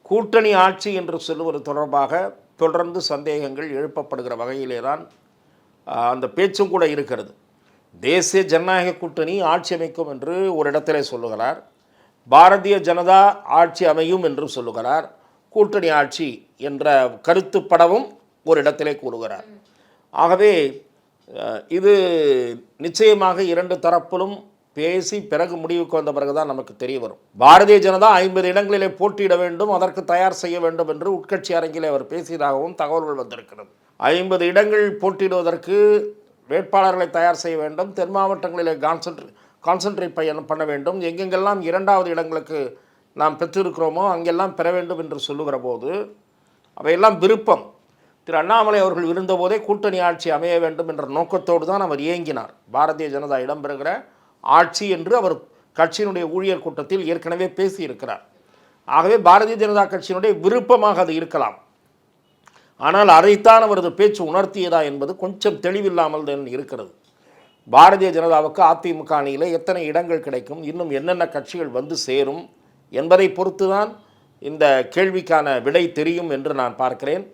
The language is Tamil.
கூட்டணி ஆட்சி என்று சொல்லுவது தொடர்பாக தொடர்ந்து சந்தேகங்கள் எழுப்பப்படுகிற வகையிலே தான் அந்த பேச்சும் கூட இருக்கிறது. தேசிய ஜனநாயக கூட்டணி ஆட்சி அமைக்கும் என்று ஒரு இடத்திலே சொல்லுகிறார். பாரதிய ஜனதா ஆட்சி அமையும் என்று சொல்லுகிறார். கூட்டணி ஆட்சி என்ற கருத்துப்படவும் ஒரு இடத்திலே கூறுகிறார். ஆகவே இது நிச்சயமாக இரண்டு தரப்பிலும் பேசி பிறகு முடிவுக்கு வந்த பிறகுதான் நமக்கு தெரிய வரும். பாரதிய ஜனதா 50 இடங்களிலே போட்டியிட வேண்டும், அதற்கு தயார் செய்ய வேண்டும் என்று உட்கட்சி அரங்கிலே அவர் பேசியதாகவும் தகவல்கள் வந்திருக்கிறது. 50 இடங்கள் போட்டியிடுவதற்கு வேட்பாளர்களை தயார் செய்ய வேண்டும், தென் மாவட்டங்களிலே கான்சன்ட்ரேட் பண்ண வேண்டும், எங்கெங்கெல்லாம் 2வது இடங்களுக்கு நாம் பெற்றிருக்கிறோமோ அங்கெல்லாம் பெற வேண்டும் என்று சொல்லுகிற போது அவையெல்லாம் விருப்பம். திரு அண்ணாமலை அவர்கள் இருந்தபோதே கூட்டணி ஆட்சி அமைய வேண்டும் என்ற நோக்கத்தோடு தான் அவர் இயங்கினார். பாரதிய ஜனதா இடம்பெறுகிற ஆட்சி என்று அவர் கட்சியினுடைய ஊழியர் கூட்டத்தில் ஏற்கனவே பேசியிருக்கிறார். ஆகவே பாரதிய ஜனதா கட்சியினுடைய விருப்பமாக அது இருக்கலாம். ஆனால் அதைத்தான் அவரது பேச்சு உணர்த்தியதா என்பது கொஞ்சம் தெளிவில்லாமல் இருக்கிறது. பாரதிய ஜனதாவுக்கு அதிமுக அணியில் எத்தனை இடங்கள் கிடைக்கும், இன்னும் என்னென்ன கட்சிகள் வந்து சேரும் என்பதை பொறுத்து தான் இந்த கேள்விக்கான விடை தெரியும் என்று நான் பார்க்கிறேன்.